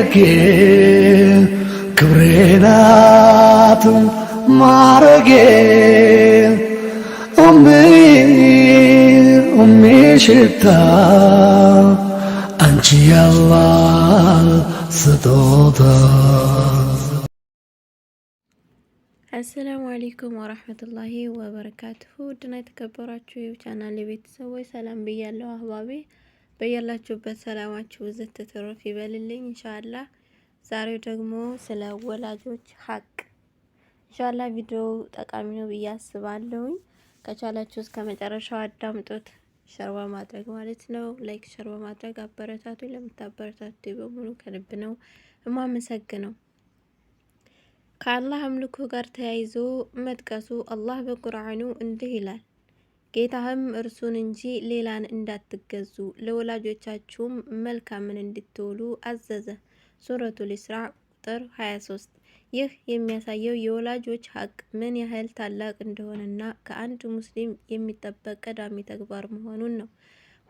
ደጌ ክብሬ ናት ማረጌ ኡሚ ሽታ አንቺ ያላህ ስጦታ። አሰላሙ አለይኩም ወራህመቱላሂ ወበረካቱሁ። ውድና የተከበራችሁ የቻናሌ ቤተሰቦች ሰላም ብያለሁ። አህባቤ በያላችሁበት ሰላማችሁ ዝት ትርፍ ይበልልኝ ኢንሻአላህ። ዛሬው ደግሞ ስለ ወላጆች ሀቅ ኢንሻአላህ ቪዲዮ ጠቃሚ ነው ብዬ አስባለሁኝ። ከቻላችሁ እስከ መጨረሻው አዳምጡት። ሸር በማድረግ ማለት ነው። ላይክ ሸር በማድረግ አበረታቱ። ለምታበረታቱ በሙሉ ከልብ ነው እማመሰግነው። ከአላህ አምልኮ ጋር ተያይዞ መጥቀሱ አላህ በቁርአኑ እንዲህ ይላል፣ ጌታህም እርሱን እንጂ ሌላን እንዳትገዙ ለወላጆቻችሁም መልካምን እንድትውሉ አዘዘ። ሱረቱል ኢስራ ቁጥር 23። ይህ የሚያሳየው የወላጆች ሀቅ ምን ያህል ታላቅ እንደሆነና ከአንድ ሙስሊም የሚጠበቅ ቀዳሚ ተግባር መሆኑን ነው።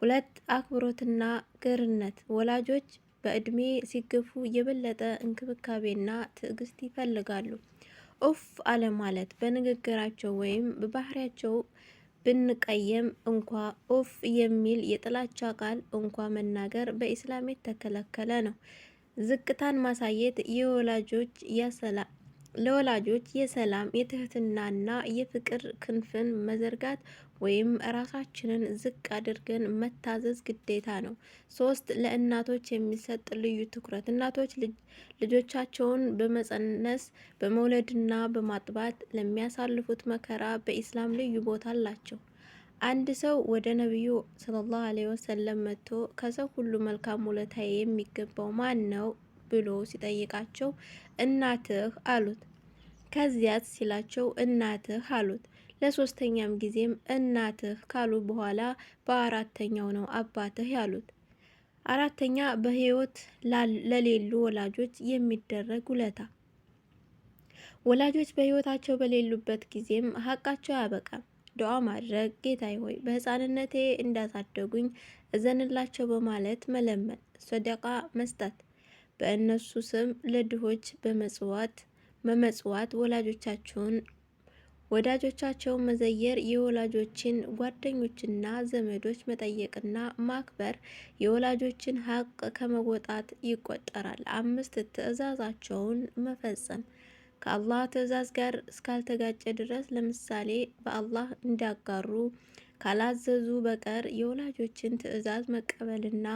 2. አክብሮትና ገርነት። ወላጆች በእድሜ ሲገፉ የበለጠ እንክብካቤና ትዕግስት ይፈልጋሉ። ኡፍ አለማለት፣ በንግግራቸው ወይም በባህሪያቸው ብንቀየም እንኳ ኡፍ የሚል የጥላቻ ቃል እንኳ መናገር በኢስላም የተከለከለ ነው። ዝቅታን ማሳየት ለወላጆች የሰላም የትህትናና የፍቅር ክንፍን መዘርጋት ወይም ራሳችንን ዝቅ አድርገን መታዘዝ ግዴታ ነው። 3. ለእናቶች የሚሰጥ ልዩ ትኩረት። እናቶች ልጆቻቸውን በመጸነስ በመውለድና በማጥባት ለሚያሳልፉት መከራ በኢስላም ልዩ ቦታ አላቸው። አንድ ሰው ወደ ነቢዩ ሰለላሁ ዐለይሂ ወሰለም መጥቶ ከሰው ሁሉ መልካም ውለታ የሚገባው ማን ነው ብሎ ሲጠይቃቸው እናትህ አሉት። ከዚያስ ሲላቸው እናትህ አሉት። ለሶስተኛም ጊዜም እናትህ ካሉ በኋላ በአራተኛው ነው አባትህ ያሉት። 4. በህይወት ለሌሉ ወላጆች የሚደረግ ውለታ። ወላጆች በህይወታቸው በሌሉበት ጊዜም ሀቃቸው አያበቃም። ዱዓ ማድረግ፣ ጌታዬ ሆይ በህፃንነቴ እንዳሳደጉኝ እዘንላቸው በማለት መለመን፣ ሰደቃ መስጠት፣ በእነሱ ስም ለድሆች በመጽዋት ወዳጆቻቸውን መዘየር፣ የወላጆችን ጓደኞችና ዘመዶች መጠየቅና ማክበር የወላጆችን ሀቅ ከመወጣት ይቆጠራል። 5. ትዕዛዛቸውን መፈጸም። ከአላህ ትዕዛዝ ጋር እስካልተጋጨ ድረስ ለምሳሌ በአላህ እንዲያጋሩ ካላዘዙ በቀር የወላጆችን ትዕዛዝ መቀበልና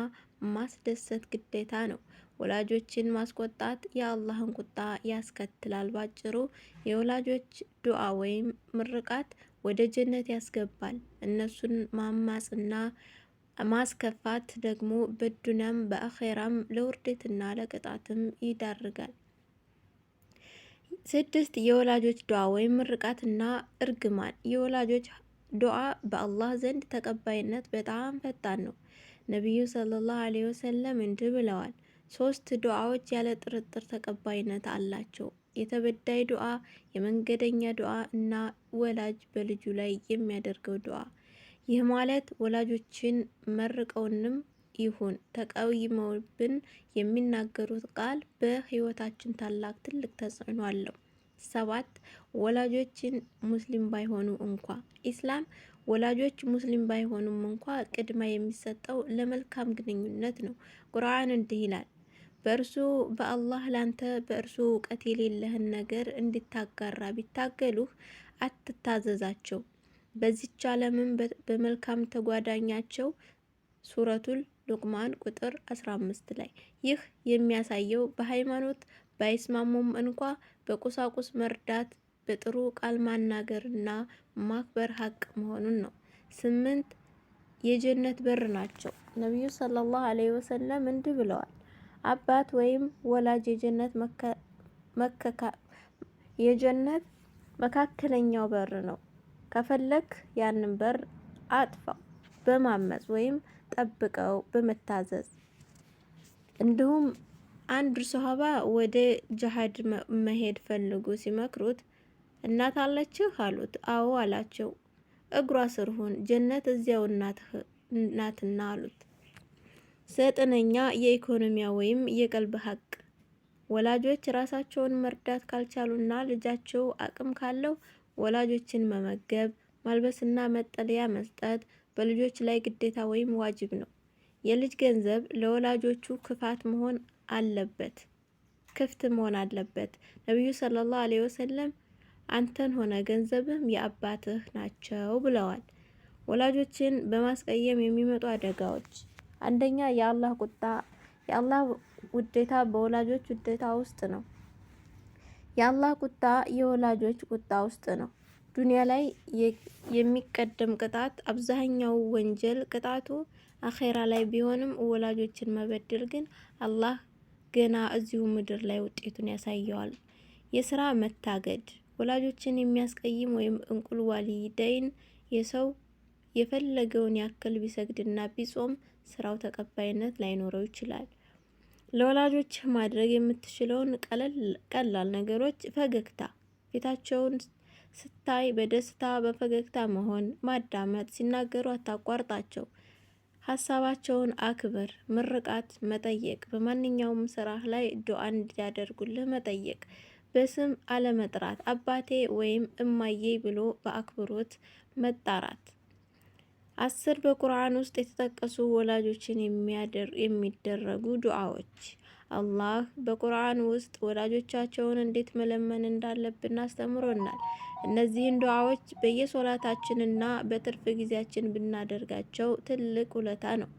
ማስደሰት ግዴታ ነው። ወላጆችን ማስቆጣት የአላህን ቁጣ ያስከትላል። ባጭሩ የወላጆች ዱዓ ወይም ምርቃት ወደ ጀነት ያስገባል። እነሱን ማማጽና ማስከፋት ደግሞ በዱንያም በአኼራም ለውርደትና ለቅጣትም ይዳርጋል። 6. የወላጆች ዱዓ ወይም ምርቃትና እርግማን። የወላጆች ዱዓ በአላህ ዘንድ ተቀባይነት በጣም ፈጣን ነው። ነቢዩ ሰለላሁ ዐለይሂ ወሰለም እንዲህ ብለዋል፣ 3 ዱዓዎች ያለ ጥርጥር ተቀባይነት አላቸው። የተበዳይ ዱዓ፣ የመንገደኛ ዱዓ እና ወላጅ በልጁ ላይ የሚያደርገው ዱዓ። ይህ ማለት ወላጆችን መርቀውንም ይሁን ተቀይመውብን የሚናገሩት ቃል በህይወታችን ትልቅ ተጽዕኖ አለው። 7. ወላጆችን ሙስሊም ባይሆኑ እንኳ። ኢስላም ወላጆች ሙስሊም ባይሆኑም እንኳ ቅድሚያ የሚሰጠው ለመልካም ግንኙነት ነው። ቁርአን እንዲህ ይላል፣ በእርሱ በአላህ ላንተ በእርሱ እውቀት የሌለህን ነገር እንድታጋራ ቢታገሉህ አትታዘዛቸው፣ በዚች ዓለምም በመልካም ተጓዳኛቸው። ሱረቱል ሉቅማን ቁጥር 15 ላይ። ይህ የሚያሳየው በሃይማኖት ባይስማሙም እንኳ በቁሳቁስ መርዳት፣ በጥሩ ቃል ማናገርና ማክበር ሀቅ መሆኑን ነው። 8. የጀነት በር ናቸው። ነቢዩ ሰለላሁ ዐለይሂ ወሰለም እንዲህ ብለዋል፣ አባት ወይም ወላጅ የጀነት መካከለኛው በር ነው። ከፈለክ ያንን በር አጥፋው በማመጽ ወይም ጠብቀው በመታዘዝ። እንዲሁም አንድ ሷሃባ ወደ ጅሃድ መሄድ ፈልጉ ሲመክሩት እናት አለችህ አሉት። አዎ አላቸው። እግሯ ስር ሁን፣ ጀነት እዚያው ናትና አሉት። 9. የኢኮኖሚያ ወይም የቀልብ ሀቅ። ወላጆች ራሳቸውን መርዳት ካልቻሉና ልጃቸው አቅም ካለው ወላጆችን መመገብ፣ ማልበስና መጠለያ መስጠት በልጆች ላይ ግዴታ ወይም ዋጅብ ነው። የልጅ ገንዘብ ለወላጆቹ ክፍት መሆን አለበት። ነቢዩ ሰለላሁ ዐለይሂ ወሰለም አንተን ሆነ ገንዘብህም የአባትህ ናቸው ብለዋል። ወላጆችን በማስቀየም የሚመጡ አደጋዎች፣ አንደኛ የአላህ ቁጣ። የአላህ ውዴታ በወላጆች ውዴታ ውስጥ ነው። የአላህ ቁጣ የወላጆች ቁጣ ውስጥ ነው። ዱንያ ላይ የሚቀደም ቅጣት፣ አብዛኛው ወንጀል ቅጣቱ አኼራ ላይ ቢሆንም ወላጆችን መበደል ግን አላህ ገና እዚሁ ምድር ላይ ውጤቱን ያሳየዋል። የስራ መታገድ፣ ወላጆችን የሚያስቀይም ወይም እንቁል ዋሊደይን የሰው የፈለገውን ያክል ቢሰግድና ቢጾም ስራው ተቀባይነት ላይኖረው ይችላል። ለወላጆች ማድረግ የምትችለውን ቀላል ነገሮች፣ ፈገግታ፣ ፊታቸውን ስታይ በደስታ በፈገግታ መሆን፣ ማዳመጥ፣ ሲናገሩ አታቋርጣቸው፣ ሀሳባቸውን አክብር፣ ምርቃት መጠየቅ፣ በማንኛውም ስራ ላይ ዱዓ እንዲያደርጉልህ መጠየቅ፣ በስም አለመጥራት፣ አባቴ ወይም እማዬ ብሎ በአክብሮት መጣራት። 10 በቁርአን ውስጥ የተጠቀሱ ወላጆችን የሚደረጉ ዱዓዎች። አላህ በቁርአን ውስጥ ወላጆቻቸውን እንዴት መለመን እንዳለብን አስተምሮናል። እነዚህን ዱዓዎች በየሶላታችንና በትርፍ ጊዜያችን ብናደርጋቸው ትልቅ ውለታ ነው።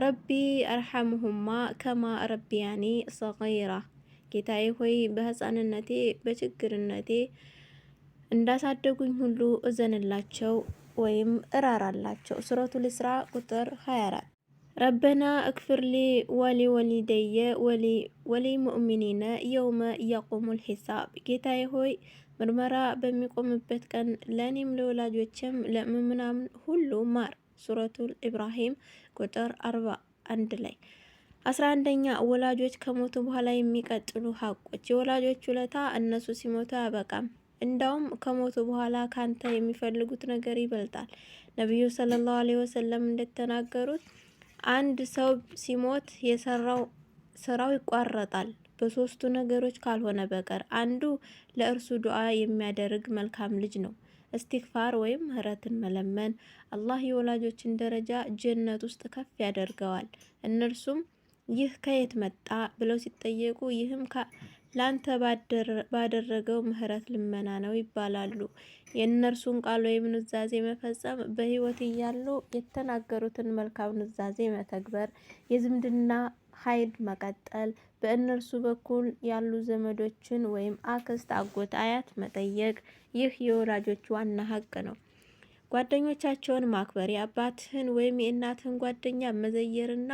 ረቢ አርሐምሁማ ከማ ረቢያኒ ሰጊራ። ጌታዬ ሆይ በህፃንነቴ በችግርነቴ እንዳሳደጉኝ ሁሉ እዘንላቸው ወይም እራራላቸው። ሱረቱል ኢስራ ቁጥር 24። ረበና እክፍርሊ ወሊወሊደየ ወሊሙእሚኒነ የውመ የቁሙል ሒሳብ። ጌታዬ ሆይ ምርመራ በሚቆምበት ቀን ለእኔም ለወላጆችም ለምእምናን ሁሉ ማር። ሱረቱል ኢብራሂም ቁጥር 41 ላይ። 11ኛ ወላጆች ከሞቱ በኋላ የሚቀጥሉ ሀቆች። የወላጆች ውለታ እነሱ ሲሞቱ አያበቃም። እንዳውም ከሞቱ በኋላ ካንተ የሚፈልጉት ነገር ይበልጣል። ነቢዩ ሰለላሁ ዐለይሂ ወሰለም እንደተናገሩት አንድ ሰው ሲሞት የሰራው ስራው ይቋረጣል በሶስቱ ነገሮች ካልሆነ በቀር። አንዱ ለእርሱ ዱዓ የሚያደርግ መልካም ልጅ ነው። እስትግፋር ወይም ምህረትን መለመን። አላህ የወላጆችን ደረጃ ጀነት ውስጥ ከፍ ያደርገዋል። እነርሱም ይህ ከየት መጣ ብለው ሲጠየቁ ይህም ላንተ ባደረገው ምህረት ልመና ነው ይባላሉ። የእነርሱን ቃል ወይም ኑዛዜ መፈጸም፣ በህይወት እያሉ የተናገሩትን መልካም ኑዛዜ መተግበር፣ የዝምድና ኃይል መቀጠል፣ በእነርሱ በኩል ያሉ ዘመዶችን ወይም አክስት፣ አጎት፣ አያት መጠየቅ። ይህ የወላጆች ዋና ሀቅ ነው። ጓደኞቻቸውን ማክበር፣ የአባትህን ወይም የእናትህን ጓደኛ መዘየርና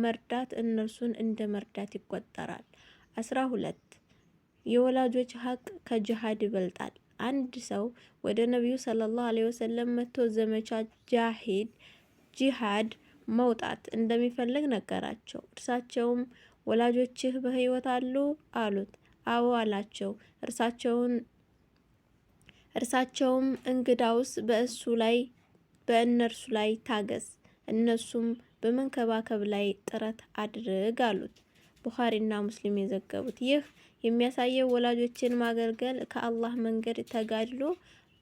መርዳት እነርሱን እንደ መርዳት ይቆጠራል። 12 የወላጆች ሀቅ ከጅሃድ ይበልጣል። አንድ ሰው ወደ ነቢዩ ሰለላሁ ዐለይሂ ወሰለም መጥቶ ዘመቻ ጂሃድ መውጣት እንደሚፈልግ ነገራቸው። እርሳቸውም ወላጆችህ በህይወት አሉ አሉት። አዎ አላቸው። እርሳቸውም እንግዳውስ በእነርሱ ላይ ታገስ፣ እነሱም በመንከባከብ ላይ ጥረት አድርግ አሉት። ቡኻሪና ሙስሊም የዘገቡት። ይህ የሚያሳየው ወላጆችን ማገልገል ከአላህ መንገድ ተጋድሎ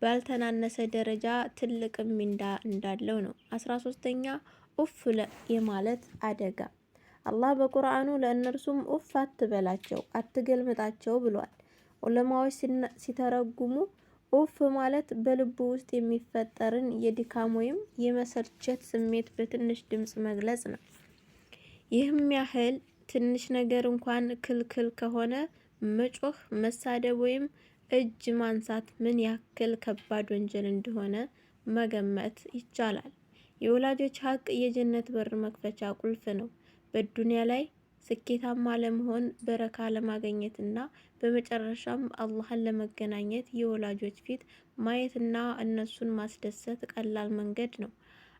ባልተናነሰ ደረጃ ትልቅ ሚንዳ እንዳለው ነው። 13ኛ ኡፍ የማለት አደጋ። አላህ በቁርአኑ ለእነርሱም ኡፍ አትበላቸው፣ አትገልምጣቸው ብሏል። ዑለማዎች ሲተረጉሙ ኡፍ ማለት በልቡ ውስጥ የሚፈጠርን የድካም ወይም የመሰልቸት ስሜት በትንሽ ድምፅ መግለጽ ነው። ይህም ያህል ትንሽ ነገር እንኳን ክልክል ከሆነ መጮህ፣ መሳደብ ወይም እጅ ማንሳት ምን ያክል ከባድ ወንጀል እንደሆነ መገመት ይቻላል። የወላጆች ሀቅ የጀነት በር መክፈቻ ቁልፍ ነው። በዱንያ ላይ ስኬታማ ለመሆን፣ በረካ ለማግኘትና በመጨረሻም አላህን ለመገናኘት የወላጆች ፊት ማየትና እነሱን ማስደሰት ቀላል መንገድ ነው።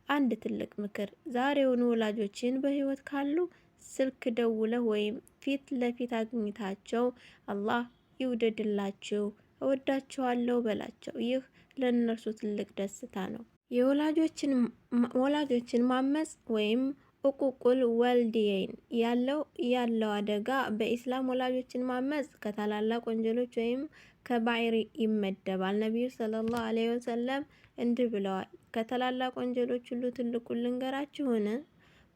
አንድ ትልቅ ምክር፣ ዛሬውኑ ወላጆችን በህይወት ካሉ ስልክ ደውለህ ወይም ፊት ለፊት አግኝታቸው አላህ ይውደድላችሁ፣ እወዳቸዋለሁ በላቸው። ይህ ለእነርሱ ትልቅ ደስታ ነው። የወላጆችን ማመጽ ወይም እቁቁል ወልዲየን ያለው አደጋ በኢስላም ወላጆችን ማመጽ ከታላላቅ ወንጀሎች ወይም ከባይር ይመደባል። ነቢዩ ሰለላሁ ዐለይሂ ወሰለም እንዲህ ብለዋል፣ ከታላላቅ ወንጀሎች ሁሉ ትልቁን ልንገራችሁን?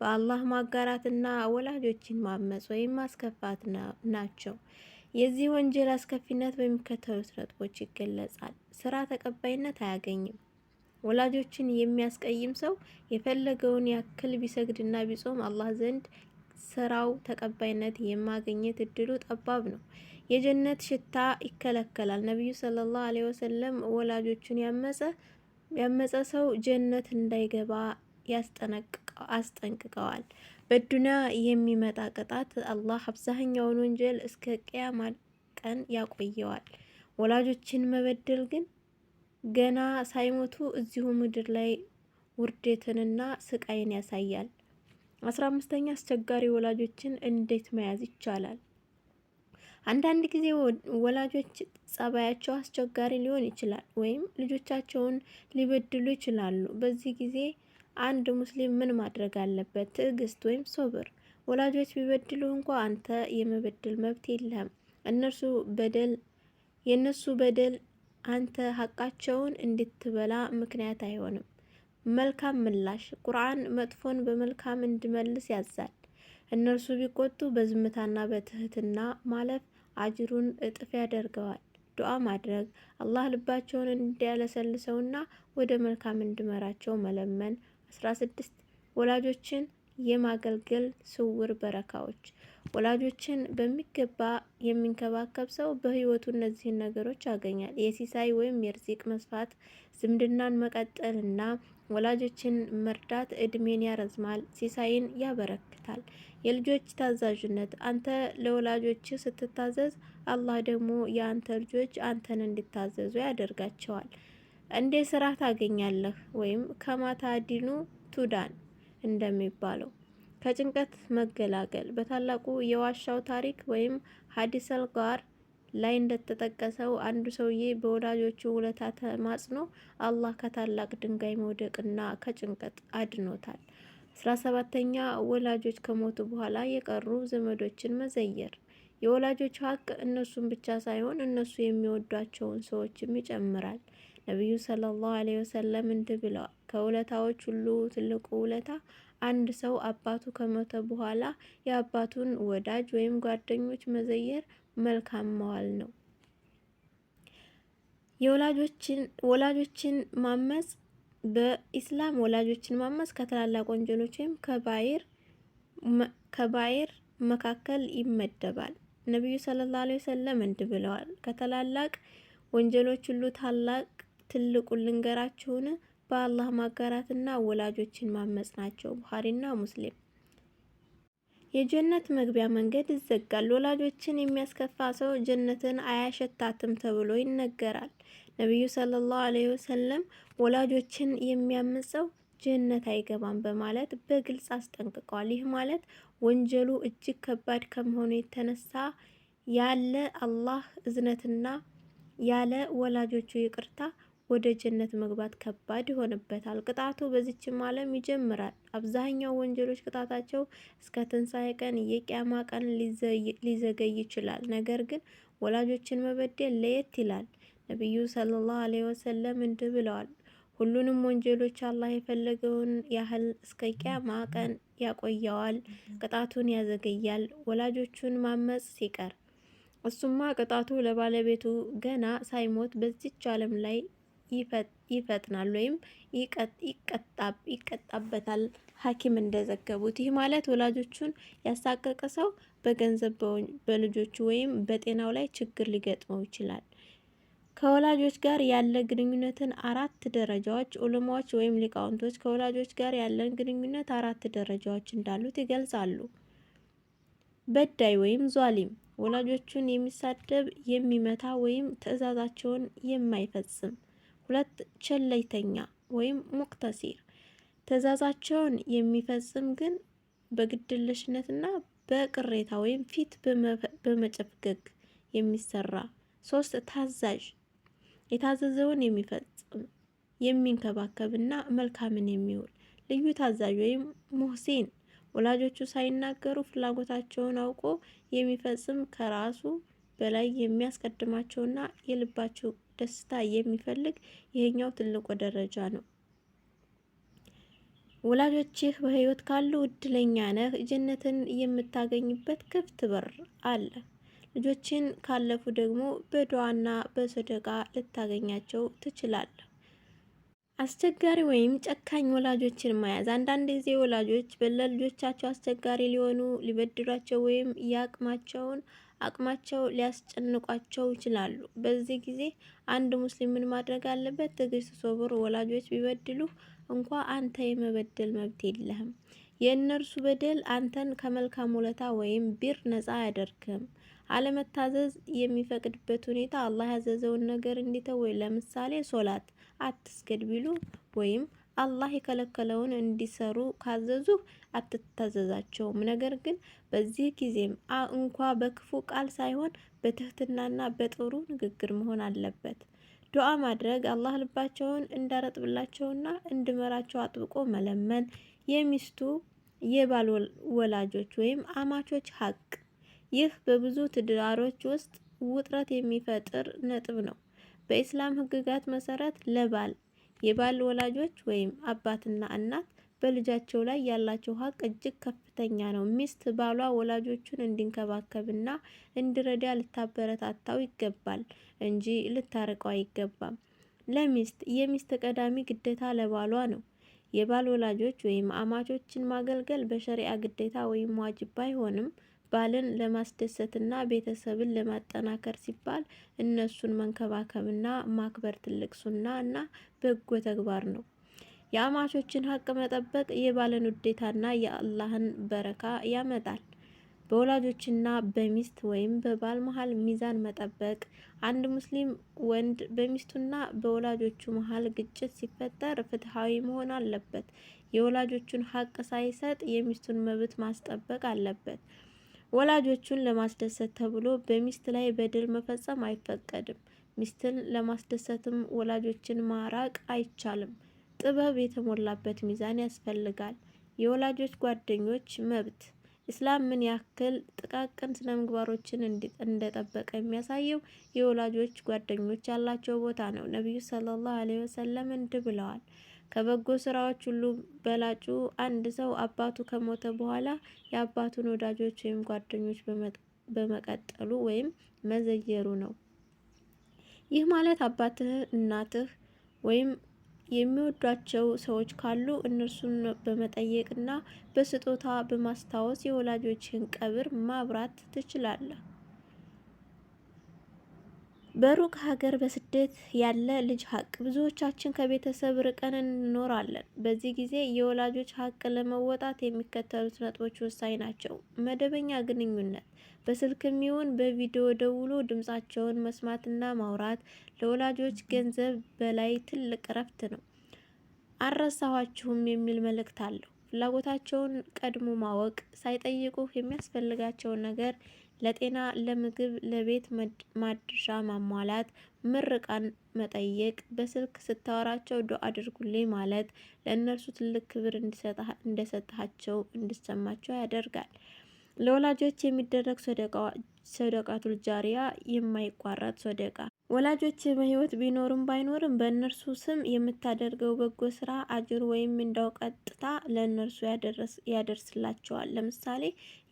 በአላህ ማጋራትና ወላጆችን ማመጽ ወይም ማስከፋት ናቸው። የዚህ ወንጀል አስከፊነት በሚከተሉት ነጥቦች ይገለጻል። ስራ ተቀባይነት አያገኝም። ወላጆችን የሚያስቀይም ሰው የፈለገውን ያክል ቢሰግድና ቢጾም አላህ ዘንድ ስራው ተቀባይነት የማግኘት እድሉ ጠባብ ነው። የጀነት ሽታ ይከለከላል። ነቢዩ ሰለላሁ ዐለይሂ ወሰለም ወላጆቹን ያመፀ ሰው ጀነት እንዳይገባ አስጠንቅቀዋል። በዱንያ የሚመጣ ቅጣት አላህ አብዛኛውን ወንጀል እስከ ቅያማ ቀን ያቆየዋል። ወላጆችን መበደል ግን ገና ሳይሞቱ እዚሁ ምድር ላይ ውርደትንና ስቃይን ያሳያል። 15ኛ አስቸጋሪ ወላጆችን እንዴት መያዝ ይቻላል? አንዳንድ ጊዜ ወላጆች ጸባያቸው አስቸጋሪ ሊሆን ይችላል ወይም ልጆቻቸውን ሊበድሉ ይችላሉ። በዚህ ጊዜ አንድ ሙስሊም ምን ማድረግ አለበት? ትዕግስት ወይም ሶብር። ወላጆች ቢበድሉ እንኳ አንተ የመበደል መብት የለህም። የነሱ በደል አንተ ሀቃቸውን እንድትበላ ምክንያት አይሆንም። መልካም ምላሽ። ቁርአን መጥፎን በመልካም እንድመልስ ያዛል። እነርሱ ቢቆጡ በዝምታና በትህትና ማለፍ አጅሩን እጥፍ ያደርገዋል። ዱዓ ማድረግ። አላህ ልባቸውን እንዲያለሰልሰውና ወደ መልካም እንዲመራቸው መለመን። 16 ወላጆችን የማገልገል ስውር በረካዎች። ወላጆችን በሚገባ የሚንከባከብ ሰው በህይወቱ እነዚህን ነገሮች ያገኛል። የሲሳይ ወይም የርዚቅ መስፋት፣ ዝምድናን መቀጠልና ወላጆችን መርዳት እድሜን ያረዝማል፣ ሲሳይን ያበረክታል። የልጆች ታዛዥነት። አንተ ለወላጆች ስትታዘዝ አላህ ደግሞ የአንተ ልጆች አንተን እንዲታዘዙ ያደርጋቸዋል። እንደ ስራ ታገኛለህ ወይም ከማታ ዲኑ ቱዳን እንደሚባለው። ከጭንቀት መገላገል። በታላቁ የዋሻው ታሪክ ወይም ሀዲሰል ጋር ላይ እንደተጠቀሰው አንዱ ሰውዬ በወላጆቹ ውለታ ተማጽኖ አላህ ከታላቅ ድንጋይ መውደቅና ከጭንቀት አድኖታል። 17ኛ ወላጆች ከሞቱ በኋላ የቀሩ ዘመዶችን መዘየር። የወላጆች ሀቅ እነሱን ብቻ ሳይሆን እነሱ የሚወዷቸውን ሰዎችም ይጨምራል። ነቢዩ ሰለላሁ ዐለይሂ ወሰለም እንዲህ ብለዋል፣ ከውለታዎች ሁሉ ትልቁ ውለታ አንድ ሰው አባቱ ከሞተ በኋላ የአባቱን ወዳጅ ወይም ጓደኞች መዘየር መልካም መዋል ነው። ወላጆችን ማመጽ በኢስላም ወላጆችን ማመጽ ከታላላቅ ወንጀሎች ወይም ከባይር መካከል ይመደባል። ነቢዩ ሰለላሁ ዐለይሂ ወሰለም እንዲህ ብለዋል፣ ከታላላቅ ወንጀሎች ሁሉ ትልቁን ልንገራችሁን? በአላህ ማጋራትና ወላጆችን ማመጽ ናቸው። ቡኻሪና ሙስሊም። የጀነት መግቢያ መንገድ ይዘጋል። ወላጆችን የሚያስከፋ ሰው ጀነትን አያሸታትም ተብሎ ይነገራል። ነቢዩ ሰለላሁ ዐለይሂ ወሰለም ወላጆችን የሚያምጸው ጀነት አይገባም በማለት በግልጽ አስጠንቅቀዋል። ይህ ማለት ወንጀሉ እጅግ ከባድ ከመሆኑ የተነሳ ያለ አላህ እዝነትና ያለ ወላጆቹ ይቅርታ ወደ ጀነት መግባት ከባድ ይሆንበታል። ቅጣቱ በዚችም ዓለም ይጀምራል። አብዛኛው ወንጀሎች ቅጣታቸው እስከ ትንሣኤ ቀን የቂያማ ቀን ሊዘገይ ይችላል። ነገር ግን ወላጆችን መበደል ለየት ይላል። ነቢዩ ሰለላሁ ዐለይሂ ወሰለም እንዲህ ብለዋል፣ ሁሉንም ወንጀሎች አላህ የፈለገውን ያህል እስከ ቂያማ ቀን ያቆየዋል፣ ቅጣቱን ያዘገያል። ወላጆቹን ማመጽ ሲቀር እሱማ ቅጣቱ ለባለቤቱ ገና ሳይሞት በዚች ዓለም ላይ ይፈጥናል ወይም ይቀጣበታል። ሐኪም እንደዘገቡት ይህ ማለት ወላጆቹን ያሳቀቀ ሰው በገንዘብ፣ በልጆቹ ወይም በጤናው ላይ ችግር ሊገጥመው ይችላል። ከወላጆች ጋር ያለ ግንኙነትን 4 ደረጃዎች። ዑለማዎች ወይም ሊቃውንቶች ከወላጆች ጋር ያለን ግንኙነት 4 ደረጃዎች እንዳሉት ይገልጻሉ። በዳይ ወይም ዟሊም፣ ወላጆቹን የሚሳደብ፣ የሚመታ ወይም ትዕዛዛቸውን የማይፈጽም። 2 ቸለይተኛ ወይም ሙቅተሲር፣ ትዕዛዛቸውን የሚፈጽም ግን በግድለሽነትና በቅሬታ ወይም ፊት በመጨፍገግ የሚሰራ። 3 ታዛዥ፣ የታዘዘውን የሚፈጽም፣ የሚንከባከብና መልካምን የሚውል። ልዩ ታዛዥ ወይም ሙህሲን፣ ወላጆቹ ሳይናገሩ ፍላጎታቸውን አውቆ የሚፈጽም ከራሱ በላይ የሚያስቀድማቸውና የልባቸው ደስታ የሚፈልግ ይሄኛው ትልቁ ደረጃ ነው። ወላጆችህ በህይወት ካሉ እድለኛ ነህ። ጀነትን የምታገኝበት ክፍት በር አለ። ልጆችን ካለፉ ደግሞ በዱዓና በሰደቃ ልታገኛቸው ትችላለህ። አስቸጋሪ ወይም ጨካኝ ወላጆችን መያዝ። አንዳንድ ጊዜ ወላጆች ለልጆቻቸው አስቸጋሪ ሊሆኑ፣ ሊበድሏቸው ወይም አቅማቸው ሊያስጨንቋቸው ይችላሉ። በዚህ ጊዜ አንድ ሙስሊም ምን ማድረግ አለበት? ትዕግስት፣ ሶብር። ወላጆች ቢበድሉ እንኳ አንተ የመበደል መብት የለህም። የእነርሱ በደል አንተን ከመልካም ውለታ ወይም ቢር ነፃ አያደርግም። አለመታዘዝ የሚፈቅድበት ሁኔታ አላህ ያዘዘውን ነገር እንዲተው ወይ ለምሳሌ ሶላት አትስገድ ቢሉ ወይም አላህ የከለከለውን እንዲሰሩ ካዘዙ አትታዘዛቸውም። ነገር ግን በዚህ ጊዜም እንኳ በክፉ ቃል ሳይሆን በትህትናና በጥሩ ንግግር መሆን አለበት። ዱዓ ማድረግ፣ አላህ ልባቸውን እንዳረጥብላቸውና እንዲመራቸው አጥብቆ መለመን። የሚስቱ የባል ወላጆች ወይም አማቾች ሀቅ። ይህ በብዙ ትዳሮች ውስጥ ውጥረት የሚፈጥር ነጥብ ነው። በኢስላም ሕግጋት መሰረት የባል ወላጆች ወይም አባትና እናት በልጃቸው ላይ ያላቸው ሀቅ እጅግ ከፍተኛ ነው። ሚስት ባሏ ወላጆቹን እንዲንከባከብና እንዲረዳ ልታበረታታው ይገባል እንጂ ልታርቀው አይገባም። የሚስት ቀዳሚ ግዴታ ለባሏ ነው። የባል ወላጆች ወይም አማቾችን ማገልገል በሸሪዓ ግዴታ ወይም ዋጅብ ባይሆንም ባልን ለማስደሰትና ቤተሰብን ለማጠናከር ሲባል እነሱን መንከባከብና ማክበር ትልቅ ሱና እና በጎ ተግባር ነው። የአማቾችን ሀቅ መጠበቅ የባልን ውዴታና የአላህን በረካ ያመጣል። በወላጆችና በሚስት ወይም በባል መሀል ሚዛን መጠበቅ። አንድ ሙስሊም ወንድ በሚስቱና በወላጆቹ መሀል ግጭት ሲፈጠር ፍትሃዊ መሆን አለበት። የወላጆቹን ሀቅ ሳይሰጥ የሚስቱን መብት ማስጠበቅ አለበት። ወላጆቹን ለማስደሰት ተብሎ በሚስት ላይ በደል መፈጸም አይፈቀድም። ሚስትን ለማስደሰትም ወላጆችን ማራቅ አይቻልም። ጥበብ የተሞላበት ሚዛን ያስፈልጋል። የወላጆች ጓደኞች መብት። ኢስላም ምን ያክል ጥቃቅን ስነ ምግባሮችን እንደጠበቀ የሚያሳየው የወላጆች ጓደኞች ያላቸው ቦታ ነው። ነቢዩ ሰለላሁ ዐለይሂ ወሰለም እንዲህ ብለዋል፣ ከበጎ ስራዎች ሁሉ በላጩ አንድ ሰው አባቱ ከሞተ በኋላ የአባቱን ወዳጆች ወይም ጓደኞች በመቀጠሉ ወይም መዘየሩ ነው። ይህ ማለት አባትህ፣ እናትህ ወይም የሚወዷቸው ሰዎች ካሉ እነርሱን በመጠየቅና በስጦታ በማስታወስ የወላጆችን ቀብር ማብራት ትችላለህ። በሩቅ ሀገር በስደት ያለ ልጅ ሀቅ። ብዙዎቻችን ከቤተሰብ ርቀን እንኖራለን። በዚህ ጊዜ የወላጆች ሀቅ ለመወጣት የሚከተሉት ነጥቦች ወሳኝ ናቸው። መደበኛ ግንኙነት፣ በስልክም ይሁን በቪዲዮ ደውሎ ድምጻቸውን መስማትና ማውራት ለወላጆች ገንዘብ በላይ ትልቅ እረፍት ነው። አልረሳኋችሁም የሚል መልእክት አለው። ፍላጎታቸውን ቀድሞ ማወቅ፣ ሳይጠይቁህ የሚያስፈልጋቸውን ነገር ለጤና፣ ለምግብ፣ ለቤት ማድረሻ ማሟላት፣ ምርቃን መጠየቅ፣ በስልክ ስታወራቸው ዱዓ አድርጉልኝ ማለት ለእነርሱ ትልቅ ክብር እንደሰጣቸው እንዲሰማቸው ያደርጋል። ለወላጆች የሚደረግ ሰደቃቱል ጃሪያ፣ የማይቋረጥ ሰደቃ። ወላጆች በህይወት ቢኖርም ባይኖርም በእነርሱ ስም የምታደርገው በጎ ስራ አጅር ወይም እንዳው ቀጥታ ለእነርሱ ያደርስላቸዋል። ለምሳሌ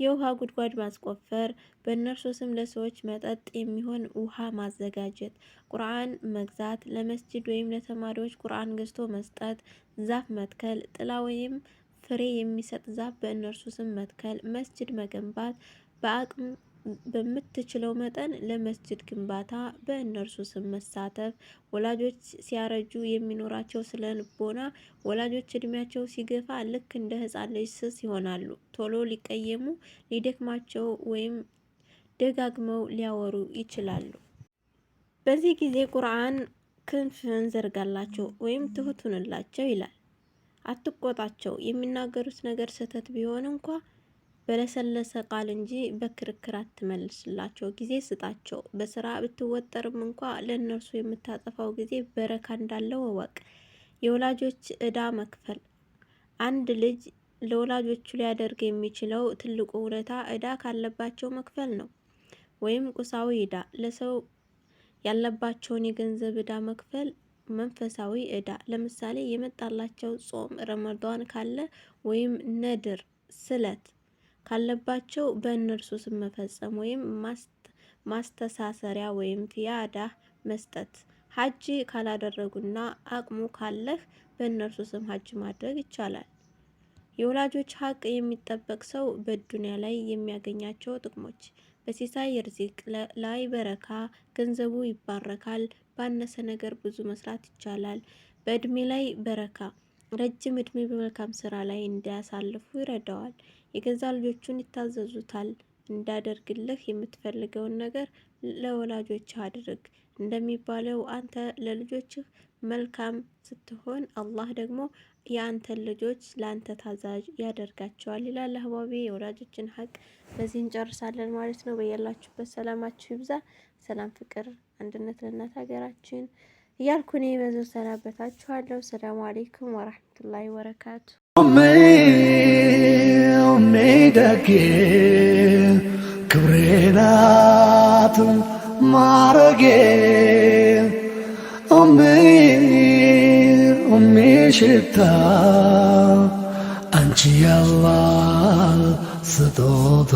የውሃ ጉድጓድ ማስቆፈር፣ በእነርሱ ስም ለሰዎች መጠጥ የሚሆን ውሃ ማዘጋጀት፣ ቁርአን መግዛት፣ ለመስጂድ ወይም ለተማሪዎች ቁርአን ገዝቶ መስጠት፣ ዛፍ መትከል፣ ጥላ ወይም ፍሬ የሚሰጥ ዛፍ በእነርሱ ስም መትከል፣ መስጂድ መገንባት፣ በአቅም በምትችለው መጠን ለመስጂድ ግንባታ በእነርሱ ስም መሳተፍ። ወላጆች ሲያረጁ የሚኖራቸው ስነ ልቦና። ወላጆች እድሜያቸው ሲገፋ ልክ እንደ ህፃን ልጅ ስስ ይሆናሉ። ቶሎ ሊቀየሙ፣ ሊደክማቸው ወይም ደጋግመው ሊያወሩ ይችላሉ። በዚህ ጊዜ ቁርአን ክንፍን ዘርጋላቸው ወይም ትሁቱንላቸው ይላል። አትቆጣቸው። የሚናገሩት ነገር ስህተት ቢሆን እንኳ በለሰለሰ ቃል እንጂ በክርክር አትመልስላቸው። ጊዜ ስጣቸው። በስራ ብትወጠርም እንኳ ለእነርሱ የምታጠፋው ጊዜ በረካ እንዳለው እወቅ። የወላጆች ዕዳ መክፈል። አንድ ልጅ ለወላጆቹ ሊያደርግ የሚችለው ትልቁ ውለታ ዕዳ ካለባቸው መክፈል ነው። ወይም ቁሳዊ ዕዳ፣ ለሰው ያለባቸውን የገንዘብ ዕዳ መክፈል። መንፈሳዊ ዕዳ፣ ለምሳሌ የመጣላቸው ጾም ረመዷን ካለ ወይም ነድር ስለት ካለባቸው በእነርሱ ስም መፈጸም ወይም ማስተሳሰሪያ ወይም ፊያዳ መስጠት። ሀጅ ካላደረጉና አቅሙ ካለህ በእነርሱ ስም ሀጅ ማድረግ ይቻላል። የወላጆች ሀቅ የሚጠበቅ ሰው በዱንያ ላይ የሚያገኛቸው ጥቅሞች፣ በሲሳይ ርዚቅ ላይ በረካ፣ ገንዘቡ ይባረካል፣ ባነሰ ነገር ብዙ መስራት ይቻላል። በእድሜ ላይ በረካ፣ ረጅም እድሜ በመልካም ስራ ላይ እንዲያሳልፉ ይረዳዋል። የገዛ ልጆቹን ይታዘዙታል። እንዳደርግልህ የምትፈልገውን ነገር ለወላጆች አድርግ እንደሚባለው አንተ ለልጆችህ መልካም ስትሆን አላህ ደግሞ የአንተን ልጆች ለአንተ ታዛዥ ያደርጋቸዋል ይላል። አህባቢ የወላጆችን ሀቅ በዚህ እንጨርሳለን ማለት ነው። በያላችሁበት ሰላማችሁ ይብዛ። ሰላም፣ ፍቅር፣ አንድነት ለእናት ሀገራችን እያልኩ እኔ በዚሁ ሰናበታችኋለሁ። ሰላሙ አሌይኩም ወራህመቱላሂ ወበረካቱ። ደጌ ክብሬ ናት ማረጌ ሽታ አንቺ ያላህ ስጦታ